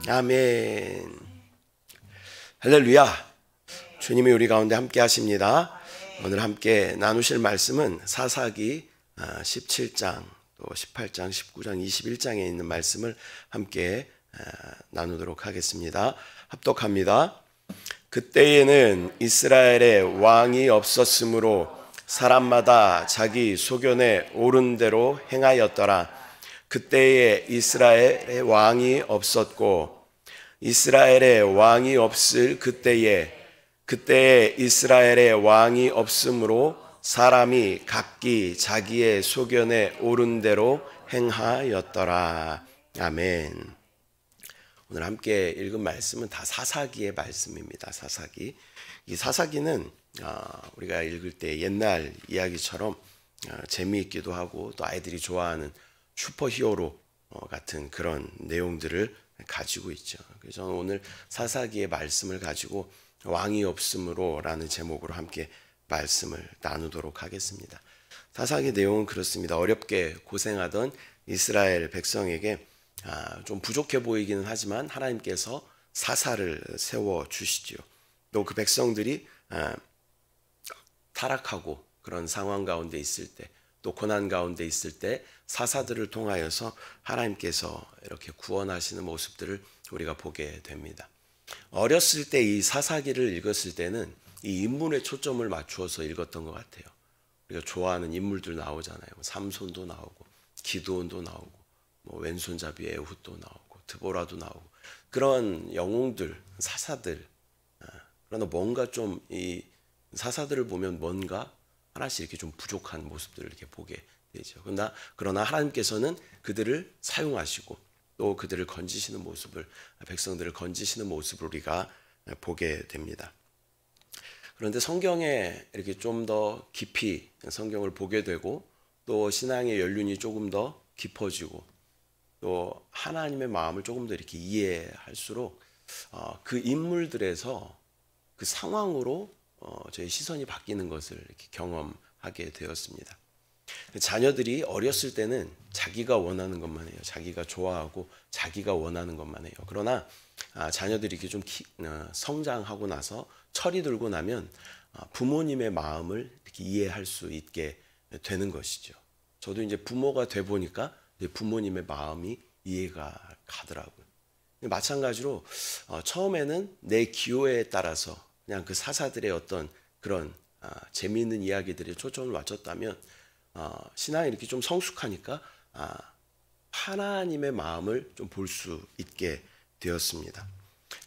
아멘. 할렐루야. 주님이 우리 가운데 함께 하십니다. 오늘 함께 나누실 말씀은 사사기 17장, 또 18장, 19장, 21장에 있는 말씀을 함께 나누도록 하겠습니다. 합독합니다. 그때에는 이스라엘에 왕이 없었으므로 사람마다 자기 소견에 옳은 대로 행하였더라. 그때에 이스라엘에 왕이 없었고 이스라엘에 왕이 없을 그때에 이스라엘에 왕이 없으므로 사람이 각기 자기의 소견에 옳은 대로 행하였더라. 아멘. 오늘 함께 읽은 말씀은 다 사사기의 말씀입니다. 사사기. 이 사사기는 우리가 읽을 때 옛날 이야기처럼 재미있기도 하고 또 아이들이 좋아하는 슈퍼히어로 같은 그런 내용들을 가지고 있죠. 그래서 저는 오늘 사사기의 말씀을 가지고 왕이 없으므로 라는 제목으로 함께 말씀을 나누도록 하겠습니다. 사사기 내용은 그렇습니다. 어렵게 고생하던 이스라엘 백성에게 좀 부족해 보이기는 하지만 하나님께서 사사를 세워주시죠. 또 그 백성들이 타락하고 그런 상황 가운데 있을 때, 또 고난 가운데 있을 때 사사들을 통하여서 하나님께서 이렇게 구원하시는 모습들을 우리가 보게 됩니다. 어렸을 때 이 사사기를 읽었을 때는 이 인물에 초점을 맞추어서 읽었던 것 같아요. 우리가 좋아하는 인물들 나오잖아요. 삼손도 나오고 기드온도 나오고 왼손잡이 에훗도 나오고 드보라도 나오고 그런 영웅들, 사사들. 그러나 뭔가 좀 이 사사들을 보면 뭔가 하나씩 이렇게 좀 부족한 모습들을 이렇게 보게 되죠. 그러나 하나님께서는 그들을 사용하시고 또 그들을 건지시는 모습을, 백성들을 건지시는 모습을 우리가 보게 됩니다. 그런데 성경에 이렇게 좀 더 깊이 성경을 보게 되고 또 신앙의 연륜이 조금 더 깊어지고 또 하나님의 마음을 조금 더 이렇게 이해할수록 그 인물들에서 그 상황으로 저희 시선이 바뀌는 것을 이렇게 경험하게 되었습니다. 자녀들이 어렸을 때는 자기가 원하는 것만 해요. 자기가 좋아하고 자기가 원하는 것만 해요. 그러나 자녀들이 이렇게 좀 성장하고 나서 철이 들고 나면 부모님의 마음을 이렇게 이해할 수 있게 되는 것이죠. 저도 이제 부모가 돼 보니까 부모님의 마음이 이해가 가더라고요. 마찬가지로 처음에는 내 기호에 따라서 그냥 그 사사들의 어떤 그런 재미있는 이야기들에 초점을 맞췄다면 신앙이 이렇게 좀 성숙하니까 하나님의 마음을 좀 볼 수 있게 되었습니다.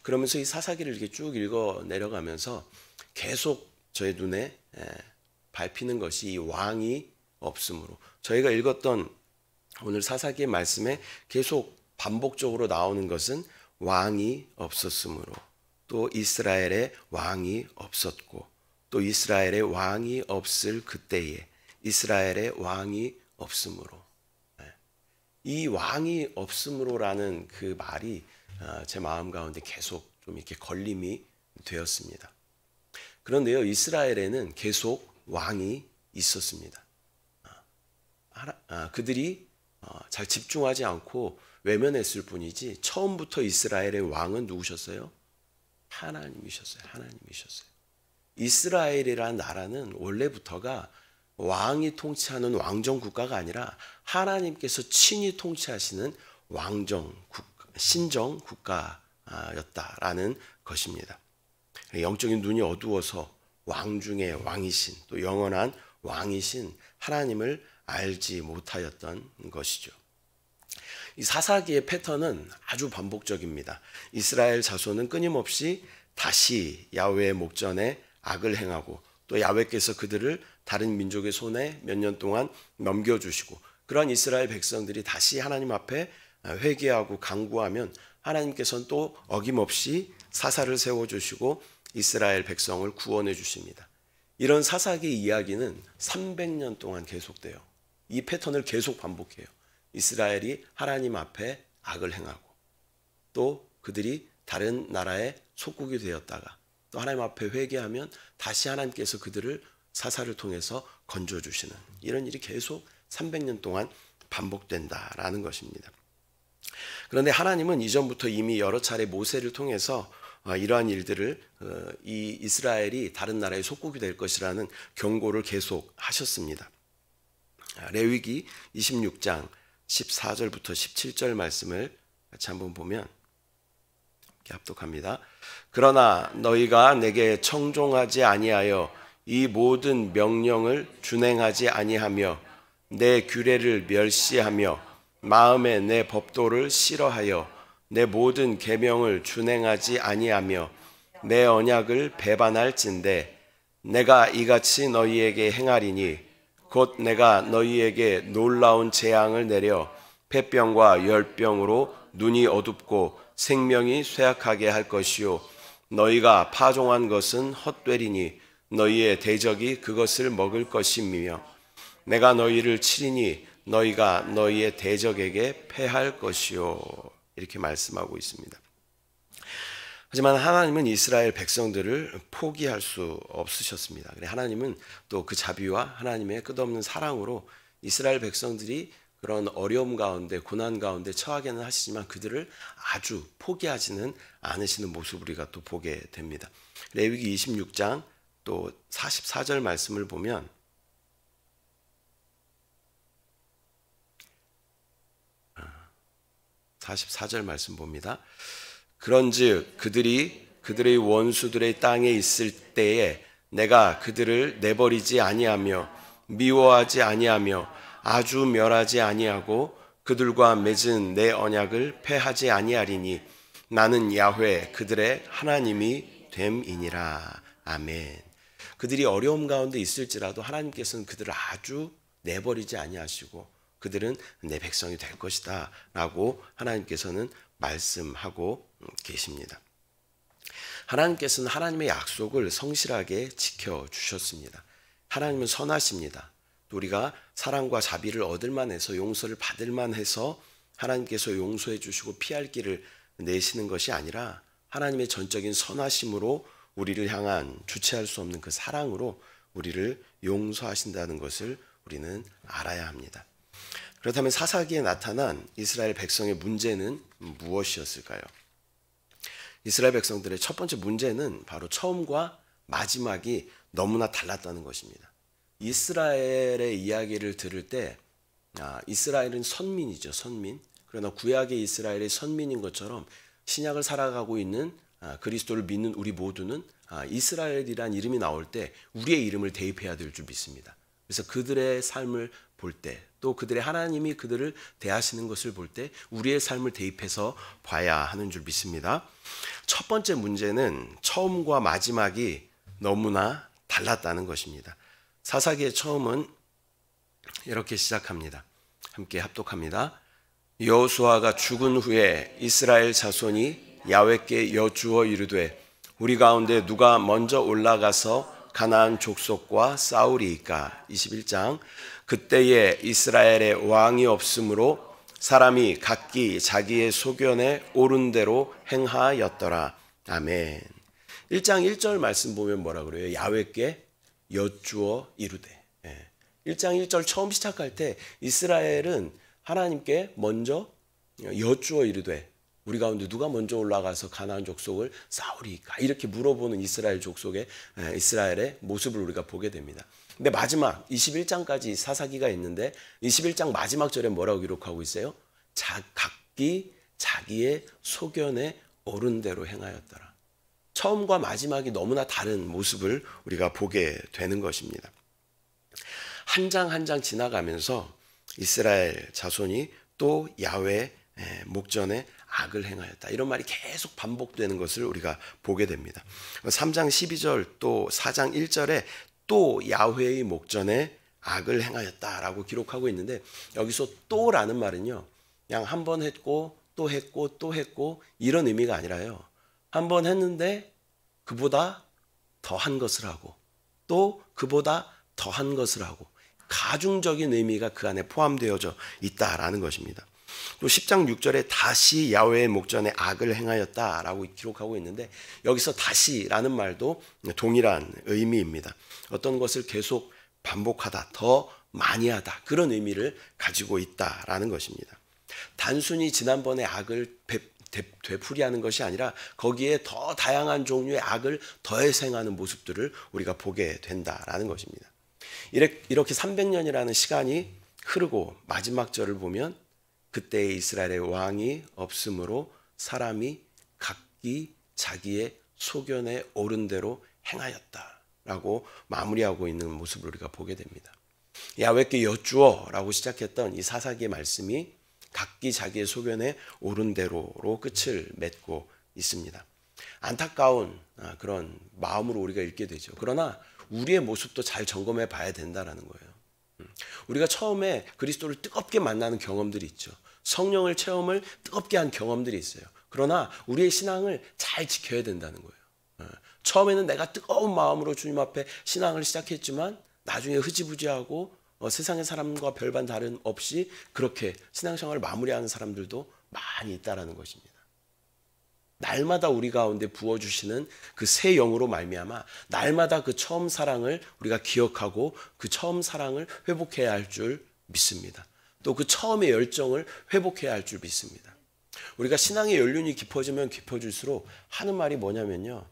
그러면서 이 사사기를 이렇게 쭉 읽어 내려가면서 계속 저의 눈에 밟히는 것이 이 왕이 없으므로, 저희가 읽었던 오늘 사사기의 말씀에 계속 반복적으로 나오는 것은 왕이 없었으므로, 또 이스라엘에 왕이 없었고, 또 이스라엘에 왕이 없을 그때에 이스라엘에 왕이 없으므로. 이 왕이 없으므로라는 그 말이 제 마음 가운데 계속 좀 이렇게 걸림이 되었습니다. 그런데요, 이스라엘에는 계속 왕이 있었습니다. 그들이 잘 집중하지 않고 외면했을 뿐이지 처음부터 이스라엘의 왕은 누구셨어요? 하나님이셨어요. 하나님이셨어요. 이스라엘이라는 나라는 원래부터가 왕이 통치하는 왕정 국가가 아니라 하나님께서 친히 통치하시는 신정 국가였다라는 것입니다. 영적인 눈이 어두워서 왕 중에 왕이신, 또 영원한 왕이신 하나님을 알지 못하였던 것이죠. 이 사사기의 패턴은 아주 반복적입니다. 이스라엘 자손은 끊임없이 다시 야훼의 목전에 악을 행하고 또 야훼께서 그들을 다른 민족의 손에 몇 년 동안 넘겨주시고, 그러한 이스라엘 백성들이 다시 하나님 앞에 회개하고 간구하면 하나님께서는 또 어김없이 사사를 세워주시고 이스라엘 백성을 구원해 주십니다. 이런 사사기 이야기는 300년 동안 계속돼요. 이 패턴을 계속 반복해요. 이스라엘이 하나님 앞에 악을 행하고 또 그들이 다른 나라의 속국이 되었다가 또 하나님 앞에 회개하면 다시 하나님께서 그들을 사사를 통해서 건져주시는 이런 일이 계속 300년 동안 반복된다라는 것입니다. 그런데 하나님은 이전부터 이미 여러 차례 모세를 통해서 이러한 일들을 이 이스라엘이 다른 나라의 속국이 될 것이라는 경고를 계속 하셨습니다. 레위기 26장 14절부터 17절 말씀을 같이 한번 보면 이렇게 합독합니다. 그러나 너희가 내게 청종하지 아니하여 이 모든 명령을 준행하지 아니하며 내 규례를 멸시하며 마음에 내 법도를 싫어하여 내 모든 계명을 준행하지 아니하며 내 언약을 배반할진대 내가 이같이 너희에게 행하리니 곧 내가 너희에게 놀라운 재앙을 내려 폐병과 열병으로 눈이 어둡고 생명이 쇠약하게 할 것이요 너희가 파종한 것은 헛되리니 너희의 대적이 그것을 먹을 것이며 내가 너희를 치리니 너희가 너희의 대적에게 패할 것이요 이렇게 말씀하고 있습니다. 하지만 하나님은 이스라엘 백성들을 포기할 수 없으셨습니다. 하나님은 또 그 자비와 하나님의 끝없는 사랑으로 이스라엘 백성들이 그런 어려움 가운데 고난 가운데 처하게는 하시지만 그들을 아주 포기하지는 않으시는 모습을 우리가 또 보게 됩니다. 레위기 26장 또 44절 말씀을 보면 44절 말씀 봅니다. 그런즉 그들의 원수들의 땅에 있을 때에 내가 그들을 내버리지 아니하며 미워하지 아니하며 아주 멸하지 아니하고 그들과 맺은 내 언약을 폐하지 아니하리니 나는 야훼 그들의 하나님이 됨이니라. 아멘. 그들이 어려움 가운데 있을지라도 하나님께서는 그들을 아주 내버리지 아니하시고 그들은 내 백성이 될 것이다 라고 하나님께서는 말씀하고 계십니다. 하나님께서는 하나님의 약속을 성실하게 지켜주셨습니다. 하나님은 선하십니다. 또 우리가 사랑과 자비를 얻을 만해서 용서를 받을 만해서 하나님께서 용서해 주시고 피할 길을 내시는 것이 아니라 하나님의 전적인 선하심으로 우리를 향한 주체할 수 없는 그 사랑으로 우리를 용서하신다는 것을 우리는 알아야 합니다. 그렇다면 사사기에 나타난 이스라엘 백성의 문제는 무엇이었을까요? 이스라엘 백성들의 첫 번째 문제는 바로 처음과 마지막이 너무나 달랐다는 것입니다. 이스라엘의 이야기를 들을 때 이스라엘은 선민이죠. 선민. 그러나 구약의 이스라엘의 선민인 것처럼 신약을 살아가고 있는 그리스도를 믿는 우리 모두는 이스라엘이란 이름이 나올 때 우리의 이름을 대입해야 될 줄 믿습니다. 그래서 그들의 삶을 볼 때 또 그들의 하나님이 그들을 대하시는 것을 볼 때 우리의 삶을 대입해서 봐야 하는 줄 믿습니다. 첫 번째 문제는 처음과 마지막이 너무나 달랐다는 것입니다. 사사기의 처음은 이렇게 시작합니다. 함께 합독합니다. 여호수아가 죽은 후에 이스라엘 자손이 야훼께 여쭈어 이르되 우리 가운데 누가 먼저 올라가서 가나안 족속과 싸우리이까. 21장 그때에 이스라엘의 왕이 없으므로 사람이 각기 자기의 소견에 옳은 대로 행하였더라. 아멘. 1장 1절 말씀 보면 뭐라 그래요? 야훼께 여쭈어 이르되. 1장 1절 처음 시작할 때 이스라엘은 하나님께 먼저 여쭈어 이르되 우리 가운데 누가 먼저 올라가서 가나안 족속을 싸우리까? 이렇게 물어보는 이스라엘 족속의 이스라엘의 모습을 우리가 보게 됩니다. 근데 마지막 21장까지 사사기가 있는데 21장 마지막 절에 뭐라고 기록하고 있어요? 각기 자기의 소견에 옳은 대로 행하였더라. 처음과 마지막이 너무나 다른 모습을 우리가 보게 되는 것입니다. 한 장 한 장 지나가면서 이스라엘 자손이 또 야훼 목전에 악을 행하였다. 이런 말이 계속 반복되는 것을 우리가 보게 됩니다. 3장 12절 또 4장 1절에 또 야훼의 목전에 악을 행하였다라고 기록하고 있는데 여기서 또라는 말은요. 그냥 한 번 했고 또 했고 또 했고 이런 의미가 아니라요. 한 번 했는데 그보다 더한 것을 하고 또 그보다 더한 것을 하고 가중적인 의미가 그 안에 포함되어져 있다라는 것입니다. 또 10장 6절에 다시 야훼의 목전에 악을 행하였다라고 기록하고 있는데 여기서 다시라는 말도 동일한 의미입니다. 어떤 것을 계속 반복하다, 더 많이 하다 그런 의미를 가지고 있다라는 것입니다. 단순히 지난번의 악을 되풀이하는 것이 아니라 거기에 더 다양한 종류의 악을 더해서 행하는 모습들을 우리가 보게 된다라는 것입니다. 이렇게 300년이라는 시간이 흐르고 마지막 절을 보면 그때 이스라엘의 왕이 없으므로 사람이 각기 자기의 소견에 옳은 대로 행하였다라고 마무리하고 있는 모습을 우리가 보게 됩니다. 야훼께 여쭈어라고 시작했던 이 사사기의 말씀이 각기 자기의 소견에 옳은 대로로 끝을 맺고 있습니다. 안타까운 그런 마음으로 우리가 읽게 되죠. 그러나 우리의 모습도 잘 점검해 봐야 된다는 거예요. 우리가 처음에 그리스도를 뜨겁게 만나는 경험들이 있죠. 성령을 체험을 뜨겁게 한 경험들이 있어요. 그러나 우리의 신앙을 잘 지켜야 된다는 거예요. 처음에는 내가 뜨거운 마음으로 주님 앞에 신앙을 시작했지만 나중에 흐지부지하고 세상의 사람과 별반 다름 없이 그렇게 신앙생활을 마무리하는 사람들도 많이 있다라는 것입니다. 날마다 우리 가운데 부어주시는 그 새 영으로 말미암아 날마다 그 처음 사랑을 우리가 기억하고 그 처음 사랑을 회복해야 할 줄 믿습니다. 또 그 처음의 열정을 회복해야 할 줄 믿습니다. 우리가 신앙의 연륜이 깊어지면 깊어질수록 하는 말이 뭐냐면요,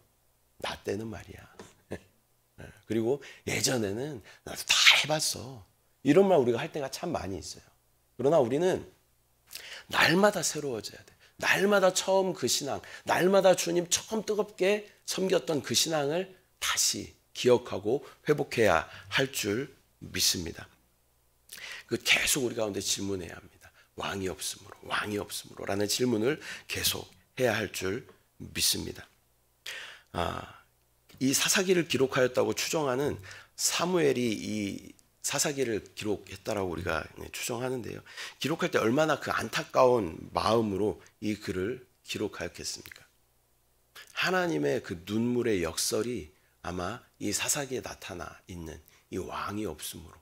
나 때는 말이야. 그리고 예전에는 나도 다 해봤어. 이런 말 우리가 할 때가 참 많이 있어요. 그러나 우리는 날마다 새로워져야 돼. 날마다 처음 그 신앙, 날마다 주님 처음 뜨겁게 섬겼던 그 신앙을 다시 기억하고 회복해야 할 줄 믿습니다. 그 계속 우리 가운데 질문해야 합니다. 왕이 없으므로 라는 질문을 계속 해야 할 줄 믿습니다. 이 사사기를 기록하였다고 추정하는 사무엘이 이 사사기를 기록했다라고 우리가 추정하는데요. 기록할 때 얼마나 그 안타까운 마음으로 이 글을 기록하였겠습니까? 하나님의 그 눈물의 역설이 아마 이 사사기에 나타나 있는 이 왕이 없으므로,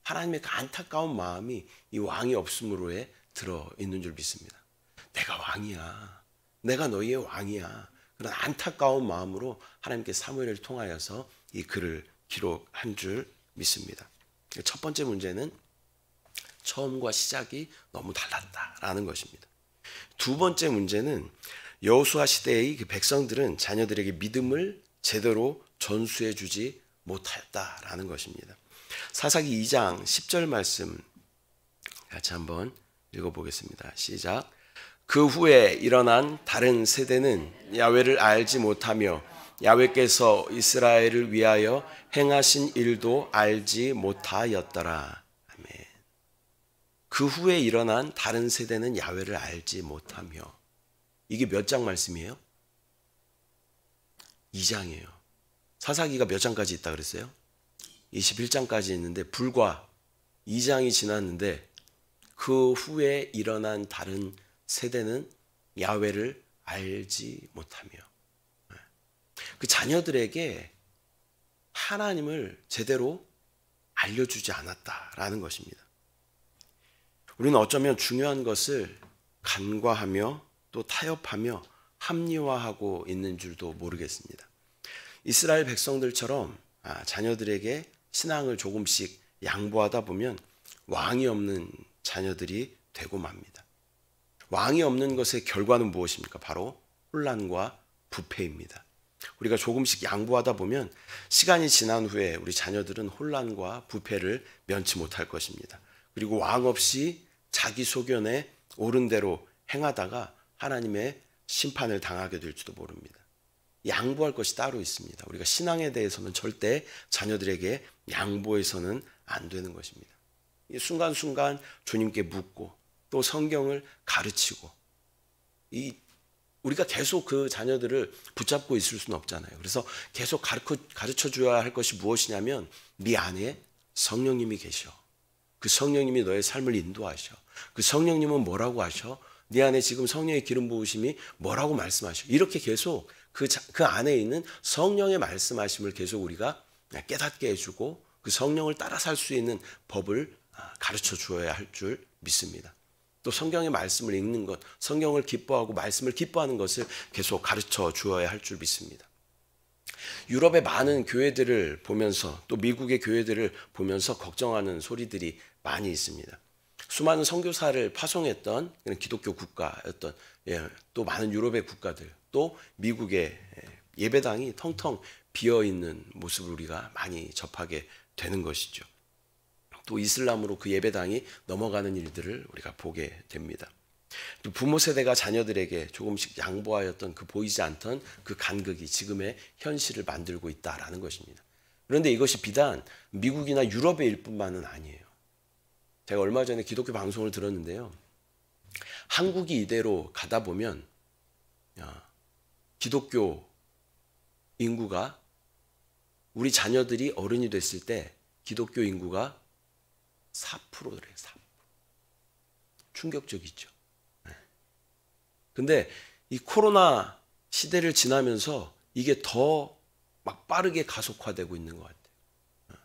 하나님의 그 안타까운 마음이 이 왕이 없으므로에 들어있는 줄 믿습니다. 내가 왕이야. 내가 너희의 왕이야. 그런 안타까운 마음으로 하나님께 사무엘을 통하여서 이 글을 기록한 줄 믿습니다. 첫 번째 문제는 처음과 시작이 너무 달랐다라는 것입니다. 두 번째 문제는 여호수아 시대의 그 백성들은 자녀들에게 믿음을 제대로 전수해 주지 못하였다라는 것입니다. 사사기 2장 10절 말씀 같이 한번 읽어보겠습니다. 시작. 그 후에 일어난 다른 세대는 야훼를 알지 못하며 야훼께서 이스라엘을 위하여 행하신 일도 알지 못하였더라. 아멘. 그 후에 일어난 다른 세대는 야훼를 알지 못하며, 이게 몇 장 말씀이에요? 2장이에요. 사사기가 몇 장까지 있다 그랬어요? 21장까지 있는데 불과 2장이 지났는데 그 후에 일어난 다른 세대는 야훼를 알지 못하며, 그 자녀들에게 하나님을 제대로 알려주지 않았다라는 것입니다. 우리는 어쩌면 중요한 것을 간과하며 또 타협하며 합리화하고 있는 줄도 모르겠습니다. 이스라엘 백성들처럼 자녀들에게 신앙을 조금씩 양보하다 보면 왕이 없는 자녀들이 되고 맙니다. 왕이 없는 것의 결과는 무엇입니까? 바로 혼란과 부패입니다. 우리가 조금씩 양보하다 보면 시간이 지난 후에 우리 자녀들은 혼란과 부패를 면치 못할 것입니다. 그리고 왕 없이 자기 소견에 옳은 대로 행하다가 하나님의 심판을 당하게 될지도 모릅니다. 양보할 것이 따로 있습니다. 우리가 신앙에 대해서는 절대 자녀들에게 양보해서는 안 되는 것입니다. 순간순간 주님께 묻고 또 성경을 가르치고, 우리가 계속 그 자녀들을 붙잡고 있을 수는 없잖아요. 그래서 계속 가르쳐 줘야 할 것이 무엇이냐면, 네 안에 성령님이 계셔. 그 성령님이 너의 삶을 인도하셔. 그 성령님은 뭐라고 하셔? 네 안에 지금 성령의 기름 부으심이 뭐라고 말씀하셔? 이렇게 계속 그 안에 있는 성령의 말씀하심을 계속 우리가 깨닫게 해주고 그 성령을 따라 살 수 있는 법을 가르쳐 주어야 할 줄 믿습니다. 또 성경의 말씀을 읽는 것, 성경을 기뻐하고 말씀을 기뻐하는 것을 계속 가르쳐 주어야 할 줄 믿습니다. 유럽의 많은 교회들을 보면서 또 미국의 교회들을 보면서 걱정하는 소리들이 많이 있습니다. 수많은 선교사를 파송했던 그런 기독교 국가였던 또 많은 유럽의 국가들 또 미국의 예배당이 텅텅 비어있는 모습을 우리가 많이 접하게 되는 것이죠. 또 이슬람으로 그 예배당이 넘어가는 일들을 우리가 보게 됩니다. 또 부모 세대가 자녀들에게 조금씩 양보하였던 그 보이지 않던 그 간극이 지금의 현실을 만들고 있다라는 것입니다. 그런데 이것이 비단 미국이나 유럽의 일뿐만은 아니에요. 제가 얼마 전에 기독교 방송을 들었는데요. 한국이 이대로 가다 보면 기독교 인구가 우리 자녀들이 어른이 됐을 때 기독교 인구가 4%래요. 4%. 충격적이죠. 근데 이 코로나 시대를 지나면서 이게 더 막 빠르게 가속화되고 있는 것 같아요.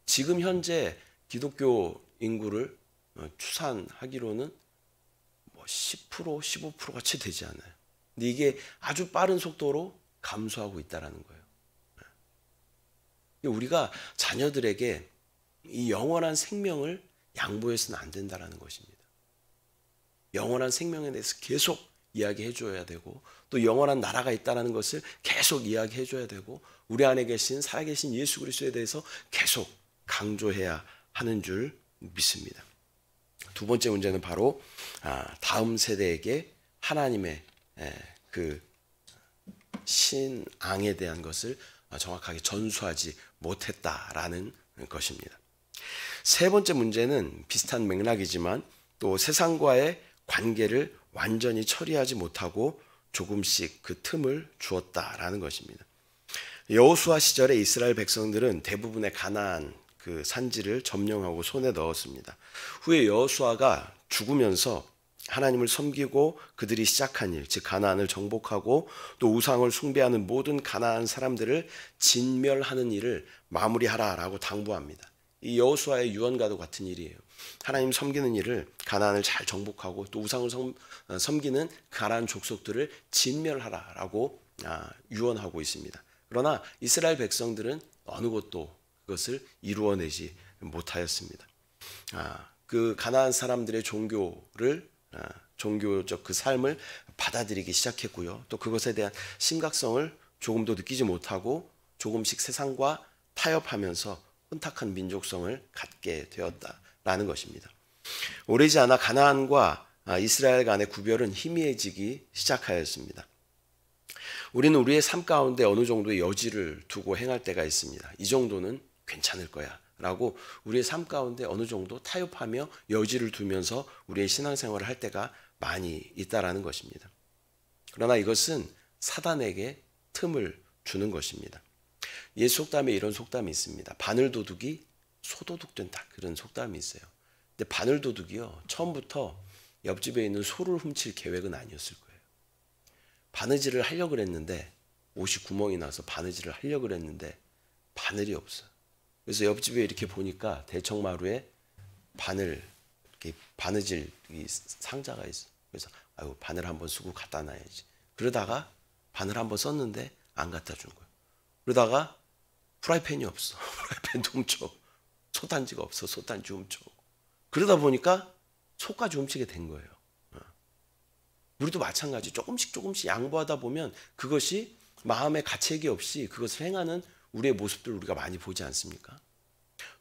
지금 현재 기독교 인구를 추산하기로는 10%, 15%가 채 되지 않아요. 근데 이게 아주 빠른 속도로 감소하고 있다는 거예요. 우리가 자녀들에게 이 영원한 생명을 양보해서는 안 된다는 것입니다. 영원한 생명에 대해서 계속 이야기해 줘야 되고 또 영원한 나라가 있다는 것을 계속 이야기해 줘야 되고 우리 안에 계신 살아계신 예수 그리스도에 대해서 계속 강조해야 하는 줄 믿습니다. 두 번째 문제는 바로 다음 세대에게 하나님의 그 신앙에 대한 것을 정확하게 전수하지 못했다라는 것입니다. 세 번째 문제는 비슷한 맥락이지만 또 세상과의 관계를 완전히 처리하지 못하고 조금씩 그 틈을 주었다라는 것입니다. 여호수아 시절에 이스라엘 백성들은 대부분의 가나안 그 산지를 점령하고 손에 넣었습니다. 후에 여호수아가 죽으면서 하나님을 섬기고 그들이 시작한 일, 즉 가나안을 정복하고 또 우상을 숭배하는 모든 가나안 사람들을 진멸하는 일을 마무리하라라고 당부합니다. 이 여호수아의 유언과도 같은 일이에요. 하나님 섬기는 일을 가나안을 잘 정복하고 또 우상을 섬기는 가나안 족속들을 진멸하라라고 유언하고 있습니다. 그러나 이스라엘 백성들은 어느 것도 그것을 이루어내지 못하였습니다. 그 가나안 사람들의 종교적 그 삶을 받아들이기 시작했고요. 또 그것에 대한 심각성을 조금도 느끼지 못하고 조금씩 세상과 타협하면서 혼탁한 민족성을 갖게 되었다라는 것입니다. 오래지 않아 가나안과 이스라엘 간의 구별은 희미해지기 시작하였습니다. 우리는 우리의 삶 가운데 어느 정도의 여지를 두고 행할 때가 있습니다. 이 정도는 괜찮을 거야 라고 우리의 삶 가운데 어느 정도 타협하며 여지를 두면서 우리의 신앙생활을 할 때가 많이 있다라는 것입니다. 그러나 이것은 사단에게 틈을 주는 것입니다. 옛 속담에 이런 속담이 있습니다. 바늘도둑이 소도둑 된다. 그런 속담이 있어요. 근데 바늘도둑이요, 처음부터 옆집에 있는 소를 훔칠 계획은 아니었을 거예요. 바느질을 하려고 그랬는데 옷이 구멍이 나서 바느질을 하려고 그랬는데 바늘이 없어요. 그래서 옆집에 이렇게 보니까 대청마루에 바느질 상자가 있어. 그래서 바늘 한번 쓰고 갖다 놔야지. 그러다가 바늘 한번 썼는데 안 갖다 준 거예요. 그러다가 프라이팬이 없어. 프라이팬도 훔쳐. 솥단지가 없어. 솥단지 훔쳐. 그러다 보니까 솥까지 훔치게 된 거예요. 우리도 마찬가지. 조금씩 양보하다 보면 그것이 마음의 가책이 없이 그것을 행하는 우리의 모습들을 우리가 많이 보지 않습니까?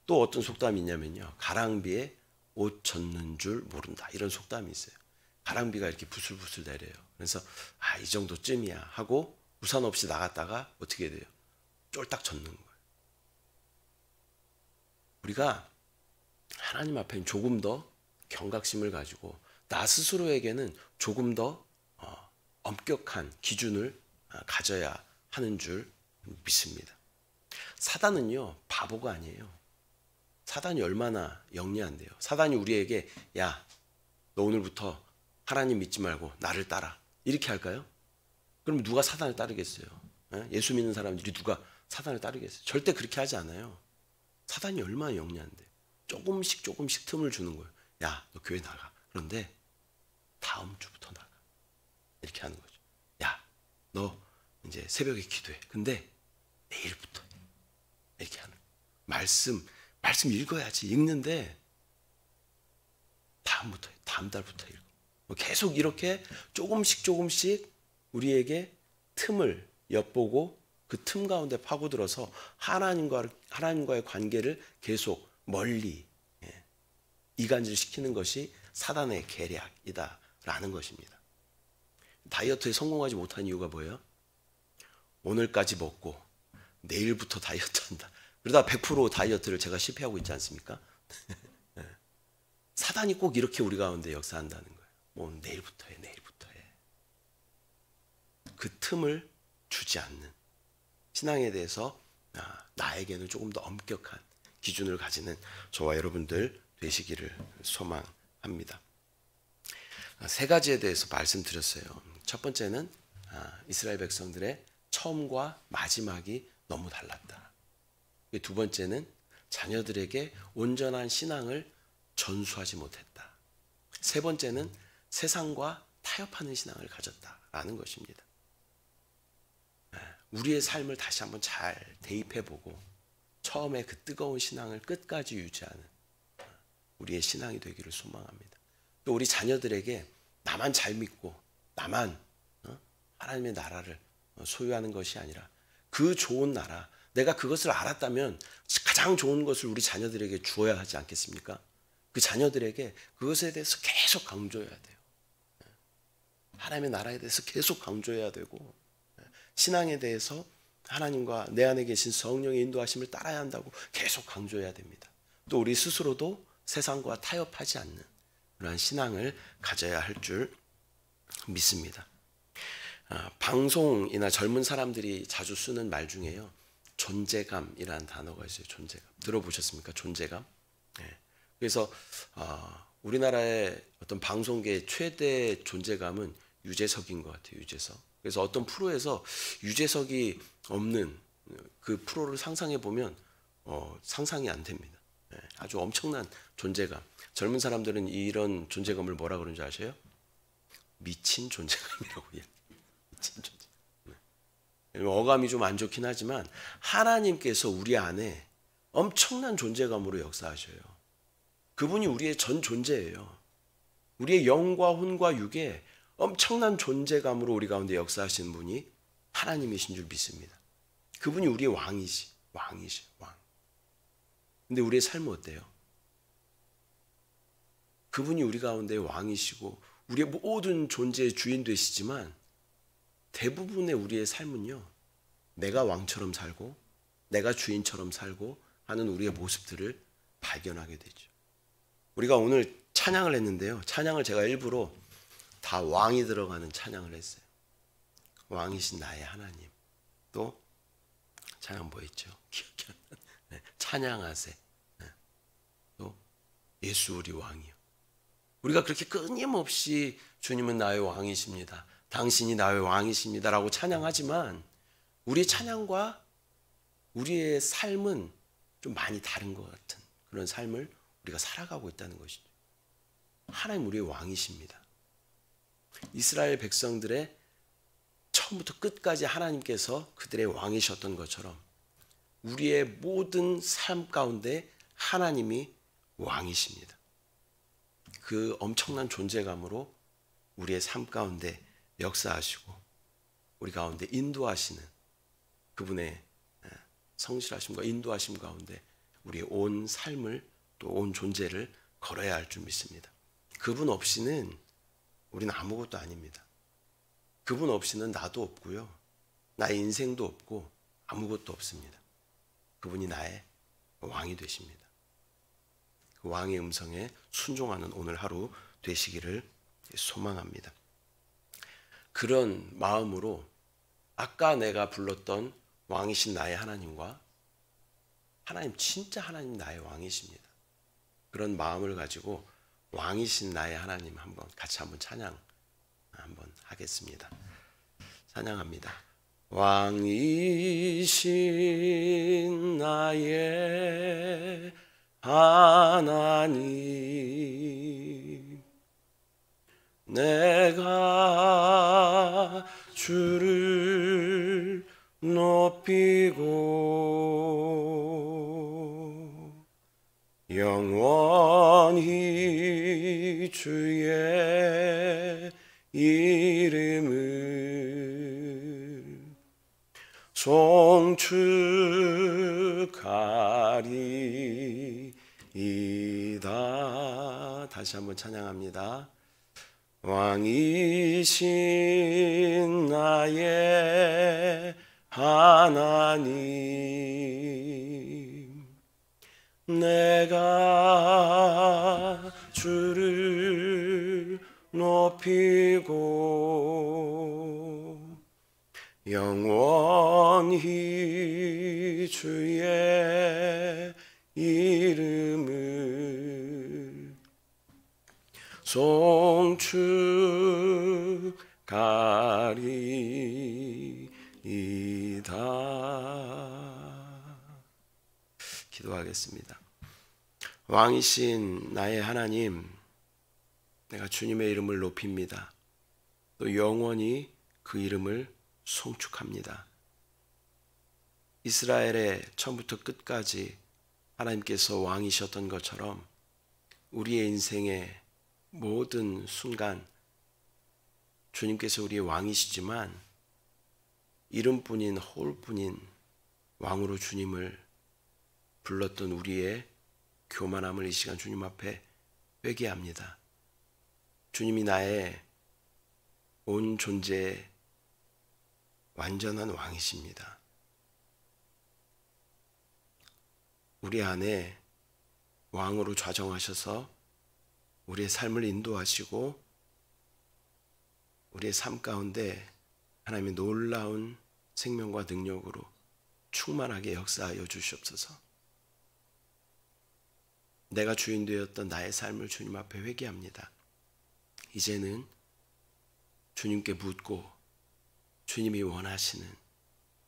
또 어떤 속담이 있냐면요. 가랑비에 옷 젖는 줄 모른다. 이런 속담이 있어요. 가랑비가 이렇게 부슬부슬 내려요. 그래서 이 정도쯤이야 하고 우산 없이 나갔다가 어떻게 돼요? 쫄딱 젖는 거예요. 우리가 하나님 앞에 조금 더 경각심을 가지고 나 스스로에게는 조금 더 엄격한 기준을 가져야 하는 줄 믿습니다. 사단은요, 바보가 아니에요. 사단이 얼마나 영리한데요. 사단이 우리에게 야, 너 오늘부터 하나님 믿지 말고 나를 따라. 이렇게 할까요? 그럼 누가 사단을 따르겠어요? 예수 믿는 사람들이 누가 사단을 따르겠어요? 절대 그렇게 하지 않아요. 사단이 얼마나 영리한데 조금씩 틈을 주는 거예요. 야, 너 교회 나가. 그런데 다음 주부터 나가. 이렇게 하는 거죠. 야, 너 이제 새벽에 기도해. 근데 내일부터 해. 이렇게 하는 거예요. 말씀 읽어야지. 읽는데 다음 다음 달부터 읽어. 계속 이렇게 조금씩 우리에게 틈을 엿보고 그 틈 가운데 파고들어서 하나님과의 관계를 계속 멀리 이간질시키는 것이 사단의 계략이다라는 것입니다. 다이어트에 성공하지 못한 이유가 뭐예요? 오늘까지 먹고 내일부터 다이어트한다. 그러다 100% 다이어트를 제가 실패하고 있지 않습니까? 사단이 꼭 이렇게 우리 가운데 역사한다는 거예요. 뭐 내일부터 해. 그 틈을 주지 않는 신앙에 대해서 나에게는 조금 더 엄격한 기준을 가지는 저와 여러분들 되시기를 소망합니다. 세 가지에 대해서 말씀드렸어요. 첫 번째는 이스라엘 백성들의 처음과 마지막이 너무 달랐다. 두 번째는 자녀들에게 온전한 신앙을 전수하지 못했다. 세 번째는 세상과 타협하는 신앙을 가졌다라는 것입니다. 우리의 삶을 다시 한번 잘 대입해보고 처음에 그 뜨거운 신앙을 끝까지 유지하는 우리의 신앙이 되기를 소망합니다. 또 우리 자녀들에게 나만 잘 믿고 나만 하나님의 나라를 소유하는 것이 아니라 그 좋은 나라, 내가 그것을 알았다면 가장 좋은 것을 우리 자녀들에게 주어야 하지 않겠습니까? 그 자녀들에게 그것에 대해서 계속 강조해야 돼요. 하나님의 나라에 대해서 계속 강조해야 되고 신앙에 대해서 하나님과 내 안에 계신 성령의 인도하심을 따라야 한다고 계속 강조해야 됩니다. 또 우리 스스로도 세상과 타협하지 않는 그러한 신앙을 가져야 할 줄 믿습니다. 방송이나 젊은 사람들이 자주 쓰는 말 중에요. 존재감이라는 단어가 있어요. 존재감. 들어보셨습니까? 존재감. 그래서 우리나라의 어떤 방송계의 최대 존재감은 유재석인 것 같아요. 유재석. 그래서 어떤 프로에서 유재석이 없는 그 프로를 상상해 보면 상상이 안 됩니다. 아주 엄청난 존재감. 젊은 사람들은 이런 존재감을 뭐라 그러는지 아세요? 미친 존재감이라고 해요. 미친 존재감. 어감이 좀 안 좋긴 하지만 하나님께서 우리 안에 엄청난 존재감으로 역사하셔요. 그분이 우리의 전 존재예요. 우리의 영과 혼과 육에 엄청난 존재감으로 우리 가운데 역사하시는 분이 하나님이신 줄 믿습니다. 그분이 우리의 왕. 근데 우리의 삶은 어때요? 그분이 우리 가운데 왕이시고 우리의 모든 존재의 주인 되시지만 대부분의 우리의 삶은요, 내가 왕처럼 살고 내가 주인처럼 살고 하는 우리의 모습들을 발견하게 되죠. 우리가 오늘 찬양을 했는데요. 찬양을 제가 일부러 다 왕이 들어가는 찬양을 했어요. 왕이신 나의 하나님. 또 찬양 뭐 있죠? 기억이 안 나네. 찬양하세. 또 예수 우리 왕이요. 우리가 그렇게 끊임없이 주님은 나의 왕이십니다. 당신이 나의 왕이십니다. 라고 찬양하지만 우리의 찬양과 우리의 삶은 좀 많이 다른 것 같은 그런 삶을 우리가 살아가고 있다는 것이죠. 하나님 우리의 왕이십니다. 이스라엘 백성들의 처음부터 끝까지 하나님께서 그들의 왕이셨던 것처럼 우리의 모든 삶 가운데 하나님이 왕이십니다. 그 엄청난 존재감으로 우리의 삶 가운데 역사하시고 우리 가운데 인도하시는 그분의 성실하심과 인도하심 가운데 우리의 온 삶을 또 온 존재를 걸어야 할 줄 믿습니다. 그분 없이는 우리는 아무것도 아닙니다. 그분 없이는 나도 없고요. 나의 인생도 없고 아무것도 없습니다. 그분이 나의 왕이 되십니다. 그 왕의 음성에 순종하는 오늘 하루 되시기를 소망합니다. 그런 마음으로 아까 내가 불렀던 왕이신 나의 하나님과 하나님 진짜 하나님 나의 왕이십니다. 그런 마음을 가지고 왕이신 나의 하나님 같이 한번 찬양 한번 하겠습니다. 찬양합니다. 왕이신 나의 하나님 내가 주를 높이고 영원히 주의 이름을 송축하리이다. 다시 한번 찬양합니다. 왕이신 나의 하나님, 내가 주를 높이고 영원히 주의 이름을 송축하리이다. 기도하겠습니다. 왕이신 나의 하나님, 내가 주님의 이름을 높입니다. 또 영원히 그 이름을 송축합니다. 이스라엘의 처음부터 끝까지 하나님께서 왕이셨던 것처럼 우리의 인생의 모든 순간 주님께서 우리의 왕이시지만 이름뿐인 홀뿐인 왕으로 주님을 불렀던 우리의 교만함을 이 시간 주님 앞에 회개합니다. 주님이 나의 온 존재의 완전한 왕이십니다. 우리 안에 왕으로 좌정하셔서 우리의 삶을 인도하시고 우리의 삶 가운데 하나님의 놀라운 생명과 능력으로 충만하게 역사하여 주시옵소서. 내가 주인 되었던 나의 삶을 주님 앞에 회개합니다. 이제는 주님께 묻고 주님이 원하시는,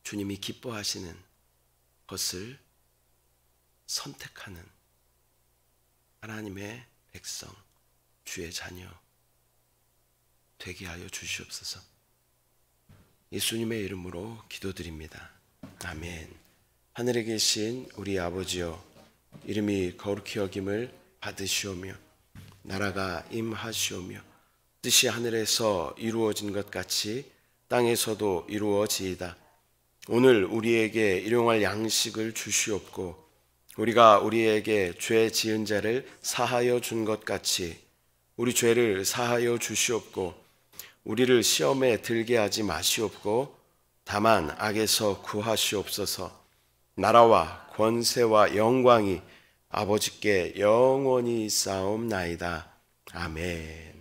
주님이 기뻐하시는 것을 선택하는 하나님의 백성, 주의 자녀 되게 하여 주시옵소서. 예수님의 이름으로 기도드립니다. 아멘. 하늘에 계신 우리 아버지여, 이름이 거룩히 여김을 받으시오며 나라가 임하시오며 뜻이 하늘에서 이루어진 것 같이 땅에서도 이루어지이다. 오늘 우리에게 일용할 양식을 주시옵고 우리가 우리에게 죄 지은 자를 사하여 준 것 같이 우리 죄를 사하여 주시옵고 우리를 시험에 들게 하지 마시옵고 다만 악에서 구하시옵소서. 나라와 권세와 영광이 아버지께 영원히 있사옵나이다. 아멘.